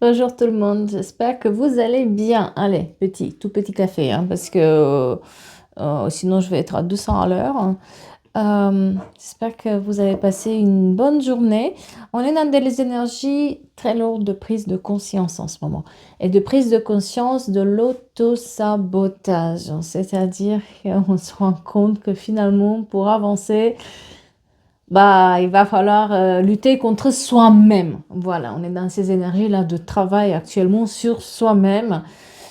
Bonjour tout le monde, j'espère que vous allez bien. Allez, tout petit café, hein, parce que sinon je vais être à 200 à l'heure. J'espère que vous avez passé une bonne journée. On est dans des énergies très lourdes de prise de conscience en ce moment et de prise de conscience de l'auto-sabotage. C'est-à-dire qu'on se rend compte que finalement, pour avancer, bah, il va falloir lutter contre soi-même. Voilà, on est dans ces énergies-là de travail actuellement sur soi-même,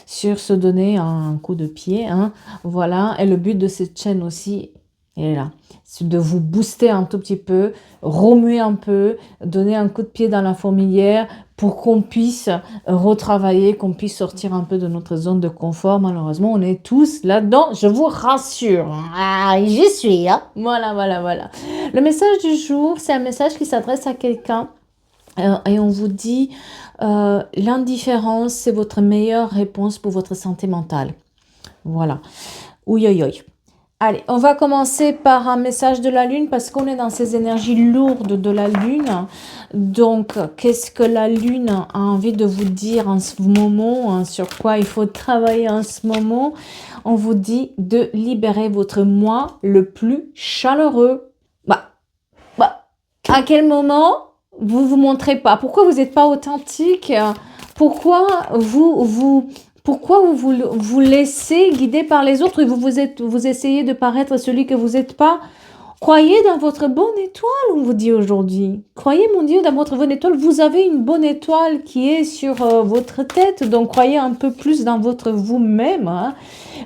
sur se donner un coup de pied, hein. Voilà, et le but de cette chaîne aussi, il est là, c'est de vous booster un tout petit peu, remuer un peu, donner un coup de pied dans la fourmilière pour qu'on puisse retravailler, qu'on puisse sortir un peu de notre zone de confort. Malheureusement, on est tous là-dedans, je vous rassure. Ah, j'y suis, hein. Voilà, voilà, voilà. Le message du jour, c'est un message qui s'adresse à quelqu'un et on vous dit l'indifférence, c'est votre meilleure réponse pour votre santé mentale. Voilà. Ouïe, ouïe, ouïe. Allez, on va commencer par un message de la Lune parce qu'on est dans ces énergies lourdes de la Lune. Donc, qu'est-ce que la Lune a envie de vous dire en ce moment, hein, sur quoi il faut travailler en ce moment? On vous dit de libérer votre moi le plus chaleureux. Bah, à quel moment vous vous montrez pas? Pourquoi vous n'êtes pas authentique? Pourquoi vous laissez guider par les autres et vous essayez de paraître celui que vous n'êtes pas? Croyez dans votre bonne étoile, on vous dit aujourd'hui. Croyez, mon Dieu, dans votre bonne étoile. Vous avez une bonne étoile qui est sur votre tête, donc croyez un peu plus dans votre vous-même, hein.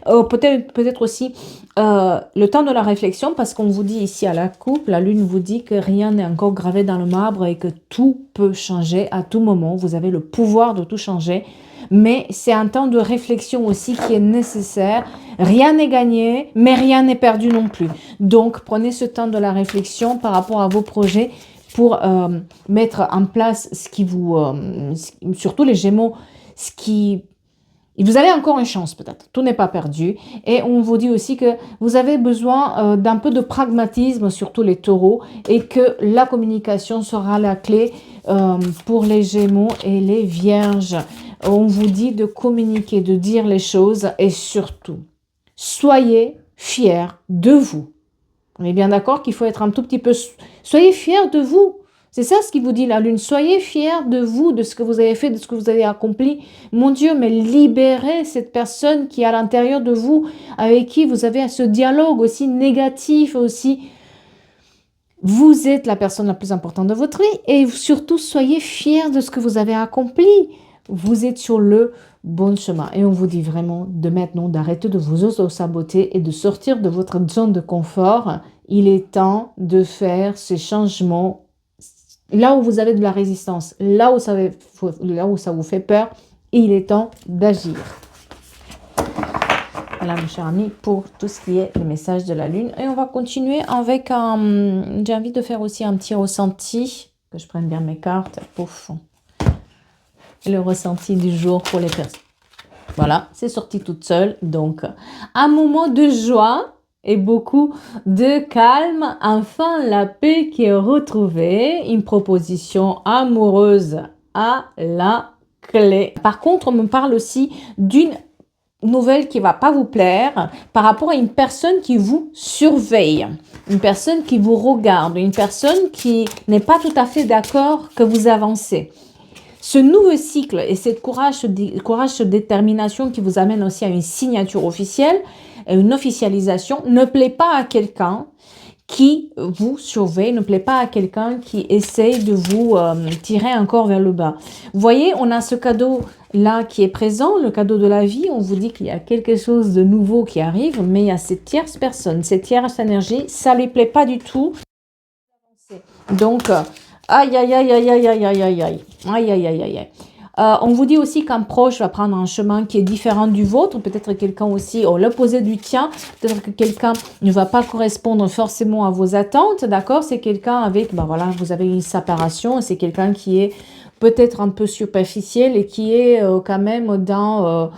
Peut-être aussi le temps de la réflexion, parce qu'on vous dit ici à la coupe, la lune vous dit que rien n'est encore gravé dans le marbre et que tout peut changer à tout moment. Vous avez le pouvoir de tout changer, mais c'est un temps de réflexion aussi qui est nécessaire. Rien n'est gagné, mais rien n'est perdu non plus. Donc, prenez ce temps de la réflexion par rapport à vos projets pour mettre en place ce qui vous... surtout les Gémeaux, ce qui... Vous avez encore une chance peut-être, tout n'est pas perdu. Et on vous dit aussi que vous avez besoin d'un peu de pragmatisme, surtout les taureaux, et que la communication sera la clé pour les Gémeaux et les Vierges. On vous dit de communiquer, de dire les choses et surtout, soyez fiers de vous. On est bien d'accord qu'il faut être un tout petit peu... Soyez fiers de vous. C'est ça ce qui vous dit la lune. Soyez fiers de vous, de ce que vous avez fait, de ce que vous avez accompli. Mon Dieu, mais libérez cette personne qui est à l'intérieur de vous, avec qui vous avez ce dialogue aussi négatif, aussi... Vous êtes la personne la plus importante de votre vie et surtout, soyez fiers de ce que vous avez accompli. Vous êtes sur le bon chemin. Et on vous dit vraiment de maintenant d'arrêter de vous auto-saboter et de sortir de votre zone de confort. Il est temps de faire ces changements là où vous avez de la résistance, là où ça vous fait peur. Il est temps d'agir. Voilà, mes chers amis, pour tout ce qui est le message de la lune. Et on va continuer avec un... J'ai envie de faire aussi un petit ressenti. Que je prenne bien mes cartes. Pouf. Le ressenti du jour pour les personnes. Voilà, c'est sorti toute seule. Donc, un moment de joie et beaucoup de calme. Enfin, la paix qui est retrouvée. Une proposition amoureuse à la clé. Par contre, on me parle aussi d'une nouvelle qui va pas vous plaire par rapport à une personne qui vous surveille, une personne qui vous regarde, une personne qui n'est pas tout à fait d'accord que vous avancez. Ce nouveau cycle et cette courage, détermination qui vous amène aussi à une signature officielle, une officialisation, ne plaît pas à quelqu'un qui vous surveille, ne plaît pas à quelqu'un qui essaye de vous tirer encore vers le bas. Vous voyez, on a ce cadeau-là qui est présent, le cadeau de la vie. On vous dit qu'il y a quelque chose de nouveau qui arrive, mais il y a cette tierce personne, cette tierce énergie, ça ne lui plaît pas du tout. Donc, aïe, aïe, aïe, aïe, aïe, aïe, aïe, aïe, aïe, aïe, aïe, aïe, aïe. On vous dit aussi qu'un proche va prendre un chemin qui est différent du vôtre, peut-être quelqu'un aussi l'opposé du tien, peut-être que quelqu'un ne va pas correspondre forcément à vos attentes, d'accord? C'est quelqu'un avec, ben voilà, vous avez une séparation, c'est quelqu'un qui est peut-être un peu superficiel et qui est quand même dans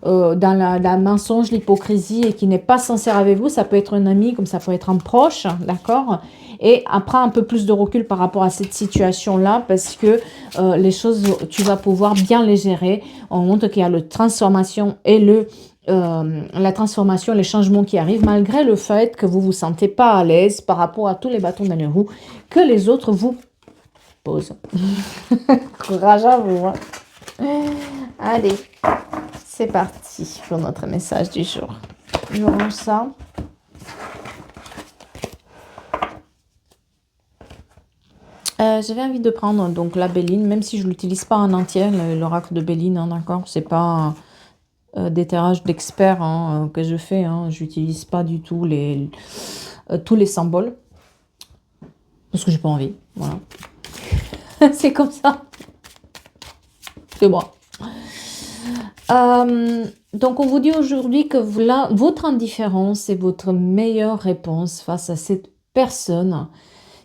dans la mensonge, l'hypocrisie et qui n'est pas sincère avec vous. Ça peut être un ami, comme ça peut être un proche, d'accord? Et prends un peu plus de recul par rapport à cette situation-là parce que les choses, tu vas pouvoir bien les gérer. On montre qu'il y a la transformation et la transformation, les changements qui arrivent, malgré le fait que vous ne vous sentez pas à l'aise par rapport à tous les bâtons dans les roues que les autres vous posent. Courage à vous. Hein. Allez, c'est parti pour notre message du jour. Je range ça. J'avais envie de prendre donc la Béline, même si je ne l'utilise pas en entier, l'oracle de Béline, hein, d'accord? C'est pas des terrages d'experts hein, que je fais, hein, je n'utilise pas du tout tous les symboles, parce que j'ai pas envie, voilà. C'est comme ça. C'est moi. Donc on vous dit aujourd'hui que votre indifférence est votre meilleure réponse face à cette personne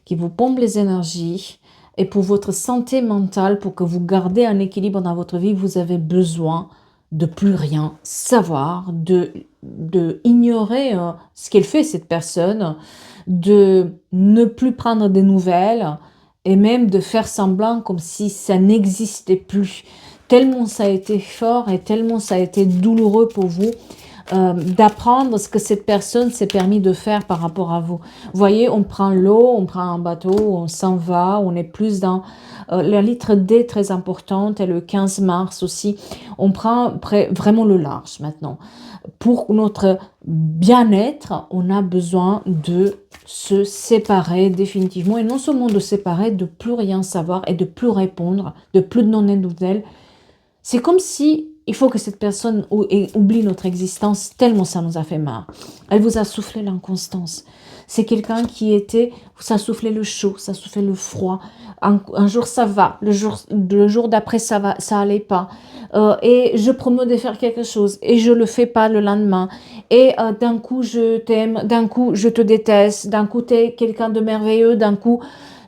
qui vous pompe les énergies. Et pour votre santé mentale, pour que vous gardez un équilibre dans votre vie, vous avez besoin de plus rien savoir, de ignorer ce qu'elle fait cette personne, de ne plus prendre des nouvelles et même de faire semblant comme si ça n'existait plus. Tellement ça a été fort et tellement ça a été douloureux pour vous d'apprendre ce que cette personne s'est permis de faire par rapport à vous. Vous voyez, on prend l'eau, on prend un bateau, on s'en va, on est plus dans la lettre D très importante et le 15 mars aussi. On prend vraiment le large maintenant. Pour notre bien-être, on a besoin de se séparer définitivement et non seulement de séparer, de plus rien savoir et de plus répondre, de plus donner de nouvelles. C'est comme si il faut que cette personne oublie notre existence tellement ça nous a fait mal. Elle vous a soufflé l'inconstance. C'est quelqu'un qui ça soufflait le chaud, ça soufflait le froid. Un jour ça va, le jour d'après ça va, ça allait pas. Et je promets de faire quelque chose et je le fais pas le lendemain. Et d'un coup je t'aime, d'un coup je te déteste, d'un coup tu es quelqu'un de merveilleux, d'un coup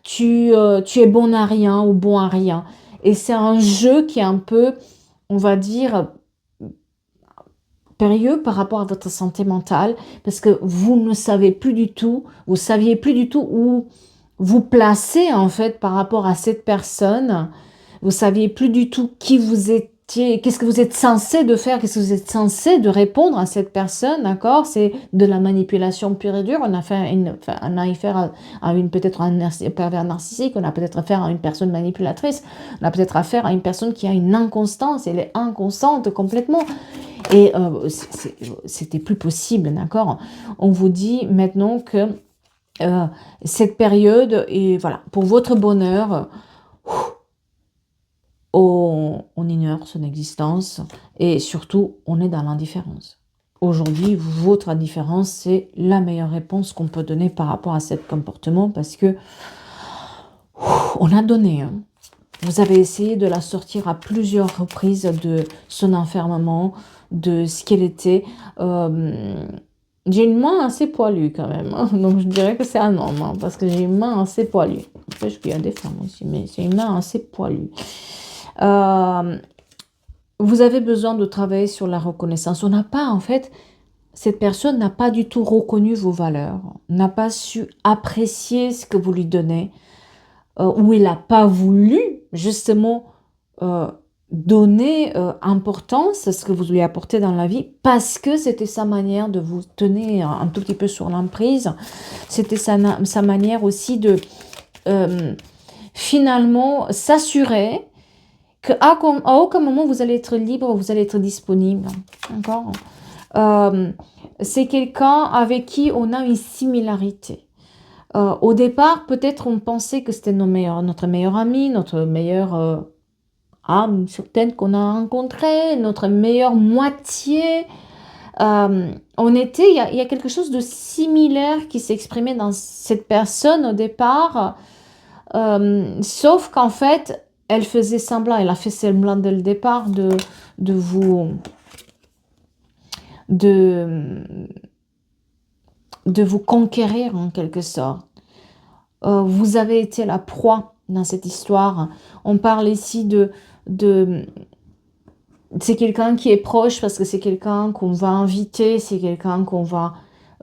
tu es bon à rien ou bon à rien. Et c'est un jeu qui est un peu, on va dire, périlleux par rapport à votre santé mentale, parce que vous ne savez plus du tout, vous saviez plus du tout où vous placer en fait par rapport à cette personne. Vous saviez plus du tout qui vous étiez, qu'est-ce que vous êtes censé de faire, qu'est-ce que vous êtes censé de répondre à cette personne, d'accord? C'est de la manipulation pure et dure. On a affaire à peut-être un pervers narcissique, on a peut-être affaire à une personne manipulatrice, on a peut-être affaire à une personne qui a une inconstance, elle est inconstante complètement. Et c'était plus possible, d'accord? On vous dit maintenant que cette période, et voilà, pour votre bonheur, on ignore son existence et surtout, on est dans l'indifférence. Aujourd'hui, votre indifférence, c'est la meilleure réponse qu'on peut donner par rapport à ce comportement parce que on a donné. Hein. Vous avez essayé de la sortir à plusieurs reprises de son enfermement, de ce qu'elle était. J'ai une main assez poilue quand même, hein. Donc je dirais que c'est un homme, hein, parce que j'ai une main assez poilue. Après, je suis des femmes aussi, mais c'est une main assez poilue. Vous avez besoin de travailler sur la reconnaissance. On n'a pas, en fait, cette personne n'a pas du tout reconnu vos valeurs, n'a pas su apprécier ce que vous lui donnez, ou il n'a pas voulu, justement, donner importance à ce que vous lui apportez dans la vie parce que c'était sa manière de vous tenir un tout petit peu sur l'emprise. C'était sa manière aussi de finalement s'assurer qu'à aucun moment vous allez être libre, vous allez être disponible. D'accord ? C'est quelqu'un avec qui on a une similarité. Au départ, peut-être on pensait que c'était notre meilleur ami, notre meilleur âme certaine qu'on a rencontrée, notre meilleure moitié. Il y a quelque chose de similaire qui s'exprimait dans cette personne au départ, sauf qu'en fait, elle faisait semblant, elle a fait semblant dès le départ de vous conquérir en quelque sorte. Vous avez été la proie dans cette histoire. On parle ici C'est quelqu'un qui est proche parce que c'est quelqu'un qu'on va inviter, c'est quelqu'un qu'on va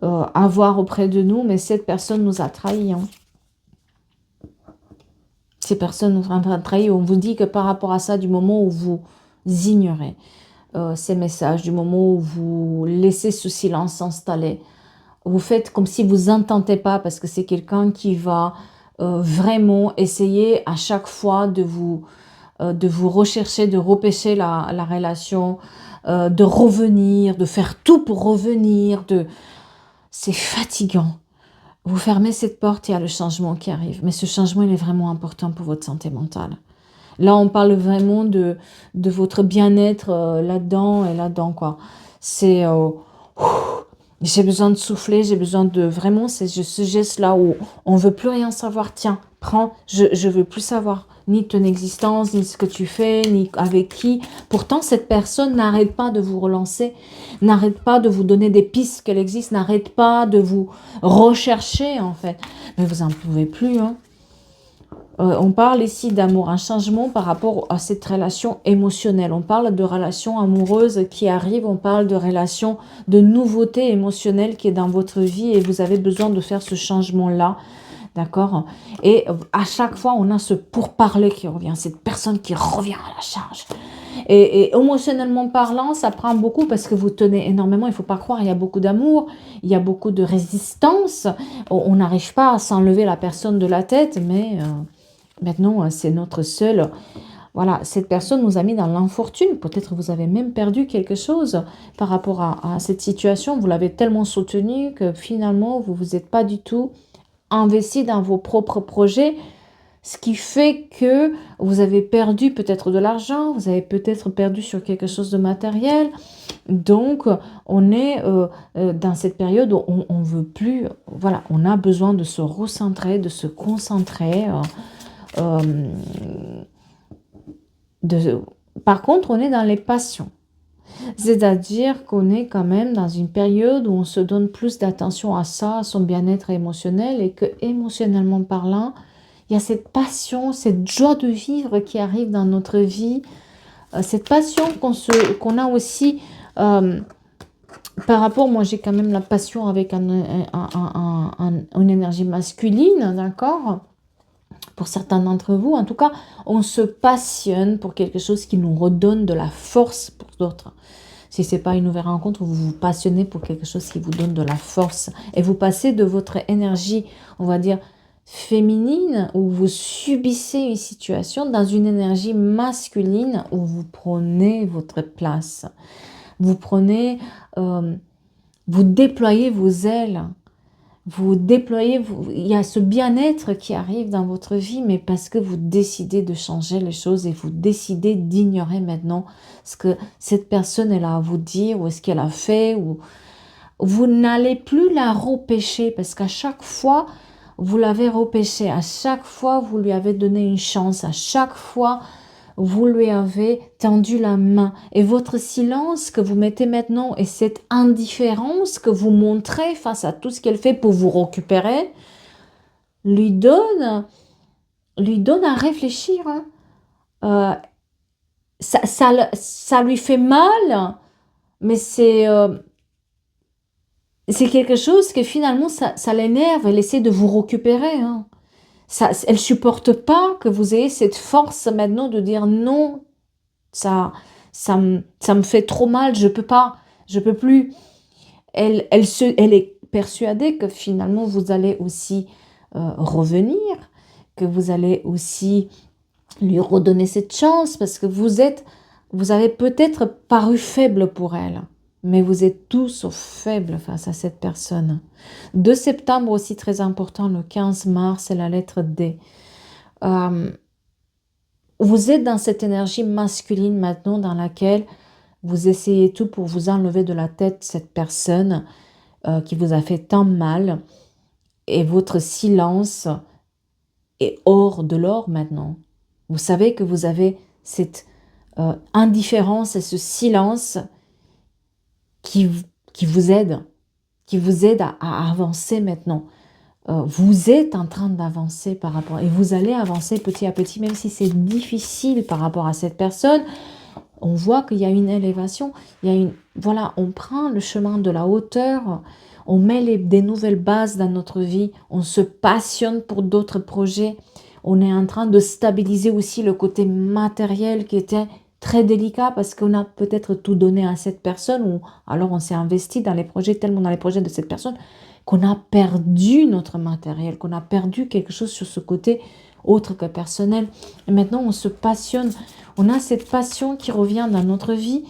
avoir auprès de nous, mais cette personne nous a trahis. Hein. Ces personnes nous ont trahis. On vous dit que par rapport à ça, du moment où vous ignorez ces messages, du moment où vous laissez ce silence s'installer, vous faites comme si vous n'entendez pas parce que c'est quelqu'un qui va vraiment essayer à chaque fois de vous rechercher, de repêcher la relation, de revenir, de faire tout pour revenir. C'est fatigant. Vous fermez cette porte, il y a le changement qui arrive. Mais ce changement, il est vraiment important pour votre santé mentale. Là, on parle vraiment de votre bien-être là-dedans et là-dedans, quoi. C'est... j'ai besoin de souffler, j'ai besoin de... Vraiment, c'est ce geste-là où on veut plus rien savoir. Tiens, prends, je veux plus savoir ni ton existence, ni ce que tu fais, ni avec qui. Pourtant, cette personne n'arrête pas de vous relancer, n'arrête pas de vous donner des pistes qu'elle existe, n'arrête pas de vous rechercher, en fait. Mais vous n'en pouvez plus, hein. On parle ici d'amour, un changement par rapport à cette relation émotionnelle. On parle de relations amoureuses qui arrivent, on parle de relations, de nouveautés émotionnelles qui est dans votre vie et vous avez besoin de faire ce changement-là. D'accord? Et à chaque fois, on a ce pourparler qui revient, cette personne qui revient à la charge. Et émotionnellement parlant, ça prend beaucoup parce que vous tenez énormément, il ne faut pas croire, il y a beaucoup d'amour, il y a beaucoup de résistance. On n'arrive pas à s'enlever la personne de la tête, mais maintenant, c'est notre seul... Voilà, cette personne nous a mis dans l'infortune. Peut-être vous avez même perdu quelque chose par rapport à cette situation. Vous l'avez tellement soutenu que finalement, vous ne vous êtes pas du tout investi dans vos propres projets, ce qui fait que vous avez perdu peut-être de l'argent, vous avez peut-être perdu sur quelque chose de matériel. Donc, on est dans cette période où on ne veut plus, voilà, on a besoin de se recentrer, de se concentrer. Par contre, on est dans les passions. C'est-à-dire qu'on est quand même dans une période où on se donne plus d'attention à ça, à son bien-être émotionnel, et que émotionnellement parlant, il y a cette passion, cette joie de vivre qui arrive dans notre vie, cette passion qu'on a aussi par rapport, moi j'ai quand même la passion avec une énergie masculine, d'accord ? Pour certains d'entre vous, en tout cas, on se passionne pour quelque chose qui nous redonne de la force pour d'autres. Si ce n'est pas une nouvelle rencontre, vous vous passionnez pour quelque chose qui vous donne de la force. Et vous passez de votre énergie, on va dire, féminine, où vous subissez une situation, dans une énergie masculine, où vous prenez votre place. Vous prenez, vous déployez vos ailes. Vous déployez, il y a ce bien-être qui arrive dans votre vie, mais parce que vous décidez de changer les choses et vous décidez d'ignorer maintenant ce que cette personne elle a à vous dire ou ce qu'elle a fait. Ou vous n'allez plus la repêcher parce qu'à chaque fois, vous l'avez repêchée, à chaque fois, vous lui avez donné une chance, à chaque fois, vous lui avez tendu la main. Et votre silence que vous mettez maintenant et cette indifférence que vous montrez face à tout ce qu'elle fait pour vous récupérer, lui donne à réfléchir. Hein. Ça lui fait mal, mais c'est quelque chose que finalement, ça l'énerve. Elle essaie de vous récupérer. Hein. Elle ne supporte pas que vous ayez cette force maintenant de dire non, ça me fait trop mal, je peux plus. Elle est persuadée que finalement vous allez aussi revenir, que vous allez aussi lui redonner cette chance parce que vous avez peut-être paru faible pour elle. Mais vous êtes tous sauf faibles face à cette personne. 2 septembre aussi très important, le 15 mars, c'est la lettre D. Vous êtes dans cette énergie masculine maintenant dans laquelle vous essayez tout pour vous enlever de la tête cette personne qui vous a fait tant mal. Et votre silence est hors de l'or maintenant. Vous savez que vous avez cette indifférence et ce silence qui vous aide à avancer maintenant. Vous êtes en train d'avancer par rapport, et vous allez avancer petit à petit, même si c'est difficile par rapport à cette personne. On voit qu'il y a une élévation, il y a une, voilà, on prend le chemin de la hauteur, on met des nouvelles bases dans notre vie, on se passionne pour d'autres projets, on est en train de stabiliser aussi le côté matériel qui était très délicat parce qu'on a peut-être tout donné à cette personne ou alors on s'est investi dans les projets, tellement dans les projets de cette personne qu'on a perdu notre matériel, qu'on a perdu quelque chose sur ce côté autre que personnel. Et maintenant, on se passionne. On a cette passion qui revient dans notre vie.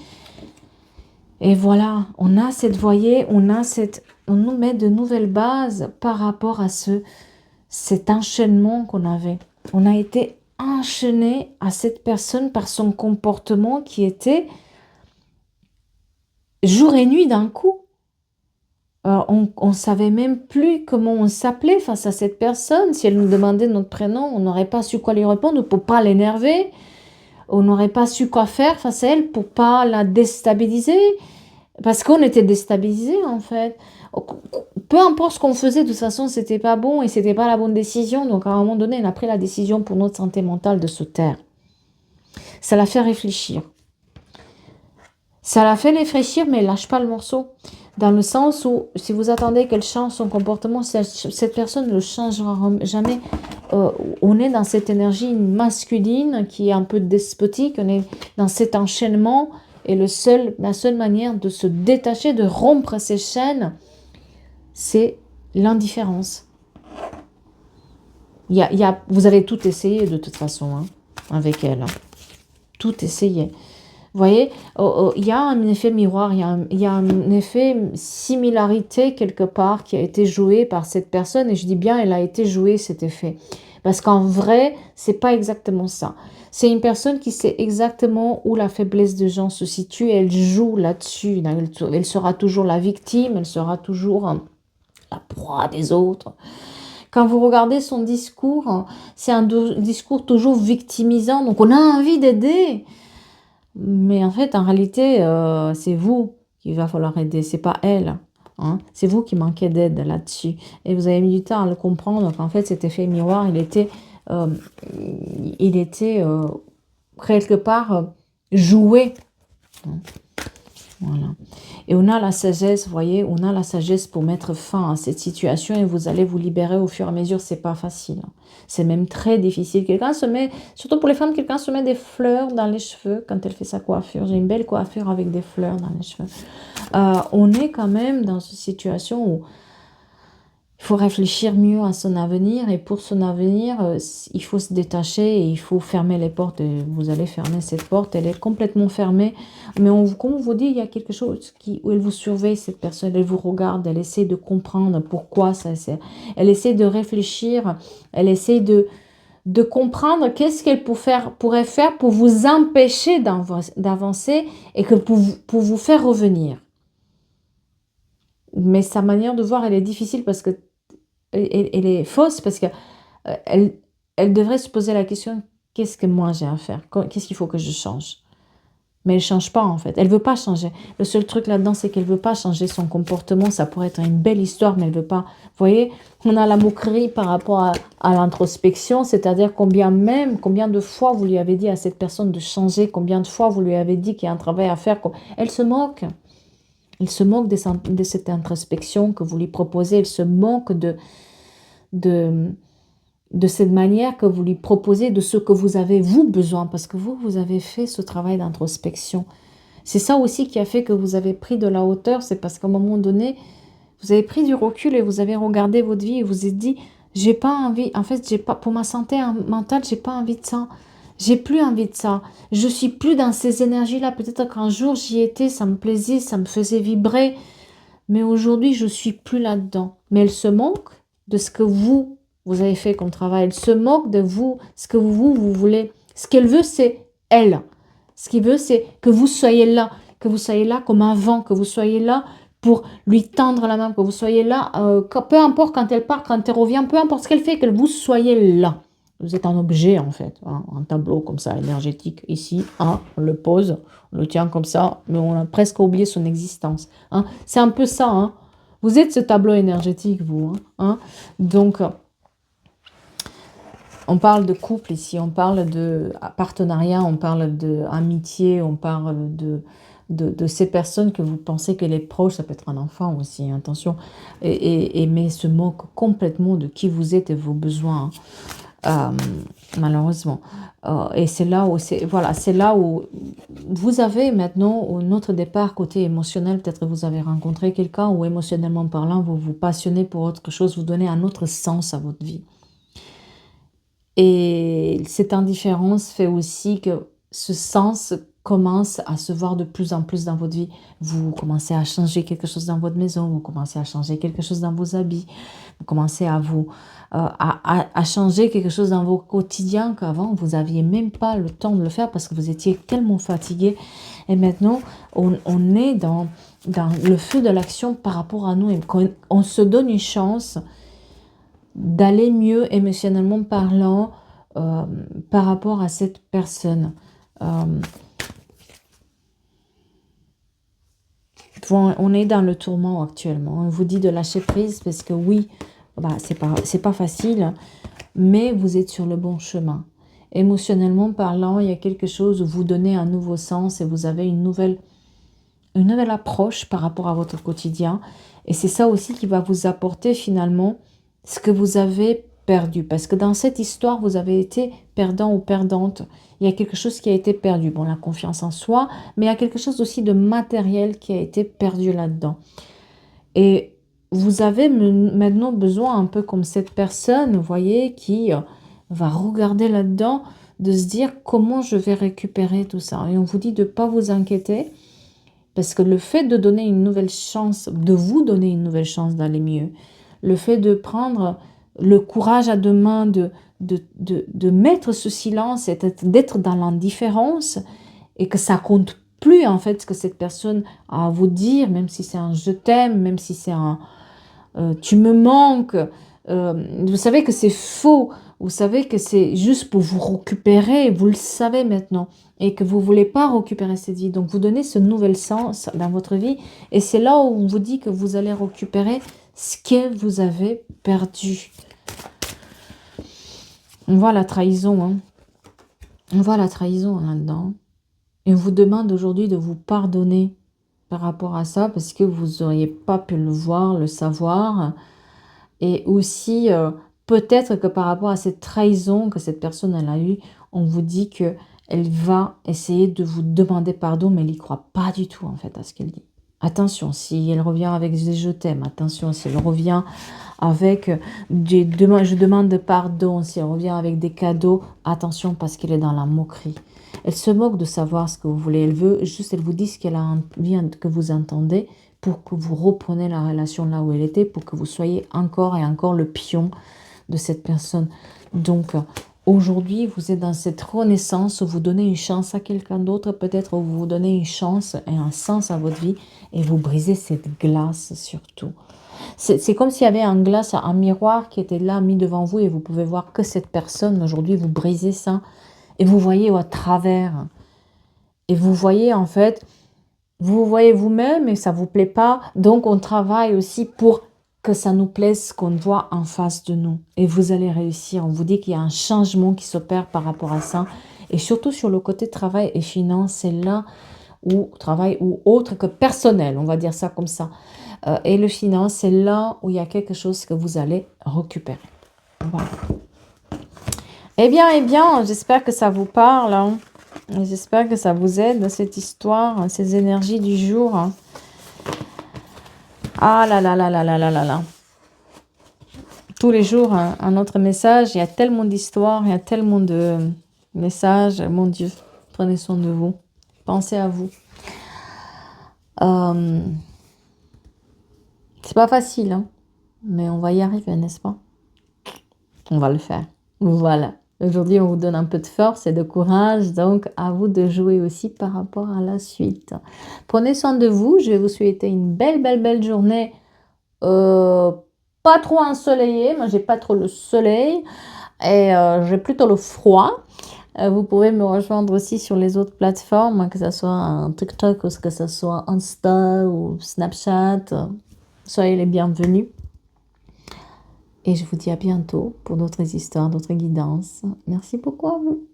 Et voilà, on a cette, voyez, on nous met de nouvelles bases par rapport à cet enchaînement qu'on avait. On a été enchaîné à cette personne par son comportement qui était jour et nuit d'un coup. On ne savait même plus comment on s'appelait face à cette personne. Si elle nous demandait notre prénom, on n'aurait pas su quoi lui répondre pour ne pas l'énerver. On n'aurait pas su quoi faire face à elle pour ne pas la déstabiliser. Parce qu'on était déstabilisés en fait. Peu importe ce qu'on faisait, de toute façon, c'était pas bon et c'était pas la bonne décision. Donc à un moment donné, elle a pris la décision pour notre santé mentale de se taire. Ça l'a fait réfléchir. Ça l'a fait réfléchir, mais elle lâche pas le morceau. Dans le sens où, si vous attendez qu'elle change son comportement, cette personne ne le changera jamais. On est dans cette énergie masculine qui est un peu despotique. On est dans cet enchaînement. Et la seule manière de se détacher, de rompre ces chaînes, c'est l'indifférence. Vous avez tout essayé de toute façon, hein, avec elle. Hein. Tout essayé. Vous voyez, il y a un effet miroir, il y a un effet similarité quelque part qui a été joué par cette personne. Et je dis bien, elle a été jouée cet effet. Parce qu'en vrai, c'est pas exactement ça. C'est une personne qui sait exactement où la faiblesse des gens se situe et elle joue là-dessus. Elle sera toujours la victime, elle sera toujours la proie des autres. Quand vous regardez son discours, c'est un discours toujours victimisant. Donc on a envie d'aider. Mais en fait, en réalité, c'est vous qu'il va falloir aider, c'est pas elle. Hein. C'est vous qui manquez d'aide là-dessus. Et vous avez mis du temps à le comprendre qu'en fait, cet effet miroir, il était quelque part joué. Hein. Voilà. Et on a la sagesse, vous voyez, on a la sagesse pour mettre fin à cette situation et vous allez vous libérer au fur et à mesure. C'est pas facile. Hein. C'est même très difficile. Quelqu'un se met, surtout pour les femmes, quelqu'un se met des fleurs dans les cheveux quand elle fait sa coiffure. J'ai une belle coiffure avec des fleurs dans les cheveux. On est quand même dans une situation où il faut réfléchir mieux à son avenir et pour son avenir, il faut se détacher et il faut fermer les portes. Et vous allez fermer cette porte, elle est complètement fermée. Mais comme on vous dit, il y a quelque chose où elle vous surveille, cette personne, elle vous regarde, elle essaie de comprendre pourquoi ça. Elle essaie de réfléchir, elle essaie de comprendre qu'est-ce qu'elle pourrait faire pour vous empêcher d'avancer et que pour vous faire revenir. Mais sa manière de voir, elle est difficile parce que elle est fausse parce que elle devrait se poser la question, qu'est-ce que moi j'ai à faire? Qu'est-ce qu'il faut que je change? Mais elle ne change pas en fait. Elle ne veut pas changer. Le seul truc là-dedans, c'est qu'elle ne veut pas changer son comportement. Ça pourrait être une belle histoire, mais elle ne veut pas. Vous voyez, on a la moquerie par rapport à l'introspection, c'est-à-dire combien de fois vous lui avez dit à cette personne de changer, combien de fois vous lui avez dit qu'il y a un travail à faire. Elle se moque. Elle se moque de cette introspection que vous lui proposez. Elle se moque de cette manière que vous lui proposez, de ce que vous avez, vous, besoin. Parce que vous avez fait ce travail d'introspection. C'est ça aussi qui a fait que vous avez pris de la hauteur. C'est parce qu'à un moment donné, vous avez pris du recul et vous avez regardé votre vie et vous êtes dit, j'ai pas envie, en fait, pour ma santé mentale, j'ai pas envie de ça. J'ai plus envie de ça. Je suis plus dans ces énergies-là. Peut-être qu'un jour j'y étais, ça me plaisait, ça me faisait vibrer. Mais aujourd'hui, je suis plus là-dedans. Mais elle se moque de ce que vous avez fait comme travail. Elle se moque de vous, ce que vous voulez. Ce qu'elle veut, c'est elle. Ce qu'il veut, c'est que vous soyez là comme avant, que vous soyez là pour lui tendre la main, que vous soyez là, peu importe quand elle part, quand elle revient, peu importe ce qu'elle fait, que vous soyez là. Vous êtes un objet, en fait, hein, un tableau comme ça, énergétique, ici, hein, on le pose, on le tient comme ça, mais on a presque oublié son existence. Hein. C'est un peu ça, hein. Vous êtes ce tableau énergétique, vous. Hein. Donc, On parle de couple ici, on parle de partenariat, on parle d'amitié, on parle de ces personnes que vous pensez qu'elle est proche, ça peut être un enfant aussi, hein, attention, mais se moque complètement de qui vous êtes et vos besoins, malheureusement. Et c'est là où, voilà, c'est là où vous avez maintenant, au notre départ, côté émotionnel, peut-être que vous avez rencontré quelqu'un où émotionnellement parlant, vous vous passionnez pour autre chose, vous donnez un autre sens à votre vie. Et cette indifférence fait aussi que ce sens commence à se voir de plus en plus dans votre vie. Vous commencez à changer quelque chose dans votre maison, vous commencez à changer quelque chose dans vos habits, vous commencez à changer quelque chose dans vos quotidiens qu'avant, vous n'aviez même pas le temps de le faire parce que vous étiez tellement fatigué. Et maintenant, on est dans le feu de l'action par rapport à nous. Et on se donne une chance d'aller mieux émotionnellement parlant par rapport à cette personne. On est dans le tourment actuellement. On vous dit de lâcher prise parce que oui, c'est pas facile, mais vous êtes sur le bon chemin. Émotionnellement parlant, il y a quelque chose où vous donnez un nouveau sens et vous avez une nouvelle approche par rapport à votre quotidien. Et c'est ça aussi qui va vous apporter finalement ce que vous avez perdu. Parce que dans cette histoire, vous avez été perdant ou perdante. Il y a quelque chose qui a été perdu. Bon, la confiance en soi, mais il y a quelque chose aussi de matériel qui a été perdu là-dedans. Et vous avez maintenant besoin, un peu comme cette personne, vous voyez, qui va regarder là-dedans, de se dire comment je vais récupérer tout ça. Et on vous dit de ne pas vous inquiéter. Parce que le fait de donner une nouvelle chance, de vous donner une nouvelle chance d'aller mieux, le fait de prendre le courage à deux mains, de mettre ce silence et d'être dans l'indifférence et que ça compte plus en fait ce que cette personne a à vous dire, même si c'est un je t'aime, même si c'est un tu me manques, vous savez que c'est faux, vous savez que c'est juste pour vous récupérer, vous le savez maintenant, et que vous ne voulez pas récupérer cette vie. Donc vous donnez ce nouvel sens dans votre vie, et c'est là où on vous dit que vous allez récupérer ce que vous avez perdu. On voit la trahison, hein. On voit la trahison là-dedans. Et on vous demande aujourd'hui de vous pardonner par rapport à ça, parce que vous n'auriez pas pu le voir, le savoir. Et aussi, peut-être que par rapport à cette trahison que cette personne elle a eue, on vous dit qu'elle va essayer de vous demander pardon, mais elle n'y croit pas du tout en fait à ce qu'elle dit. Attention, si elle revient avec des je t'aime, attention, si elle revient avec je demande pardon, si elle revient avec des cadeaux, attention parce qu'elle est dans la moquerie. Elle se moque de savoir ce que vous voulez, elle veut juste, elle vous dit ce qu'elle a envie que vous entendez pour que vous repreniez la relation là où elle était, pour que vous soyez encore et encore le pion de cette personne. Donc, aujourd'hui, vous êtes dans cette renaissance où vous donnez une chance à quelqu'un d'autre, peut-être où vous donnez une chance et un sens à votre vie, et vous brisez cette glace surtout. C'est comme s'il y avait un miroir qui était là, mis devant vous, et vous pouvez voir que cette personne. Aujourd'hui, vous brisez ça, et vous voyez à travers. Et vous voyez, en fait, vous voyez vous-même et ça ne vous plaît pas. Donc, on travaille aussi pour que ça nous plaise ce qu'on voit en face de nous. Et vous allez réussir. On vous dit qu'il y a un changement qui s'opère par rapport à ça. Et surtout sur le côté travail et finance, c'est là où travail ou autre que personnel, on va dire ça comme ça. Et le finance, c'est là où il y a quelque chose que vous allez récupérer. Voilà. Eh bien, j'espère que ça vous parle, hein. J'espère que ça vous aide, cette histoire, ces énergies du jour. Ah là là là là là là là là. Tous les jours, un autre message. Il y a tellement d'histoires, il y a tellement de messages. Mon Dieu, prenez soin de vous. Pensez à vous. C'est pas facile, hein, mais on va y arriver, n'est-ce pas? On va le faire. Voilà. Aujourd'hui, on vous donne un peu de force et de courage, donc à vous de jouer aussi par rapport à la suite. Prenez soin de vous, je vais vous souhaiter une belle journée, pas trop ensoleillée, moi j'ai pas trop le soleil, et j'ai plutôt le froid. Vous pouvez me rejoindre aussi sur les autres plateformes, que ce soit un TikTok ou que ce soit Insta ou Snapchat, soyez les bienvenus. Et je vous dis à bientôt pour d'autres histoires, d'autres guidances. Merci beaucoup à vous.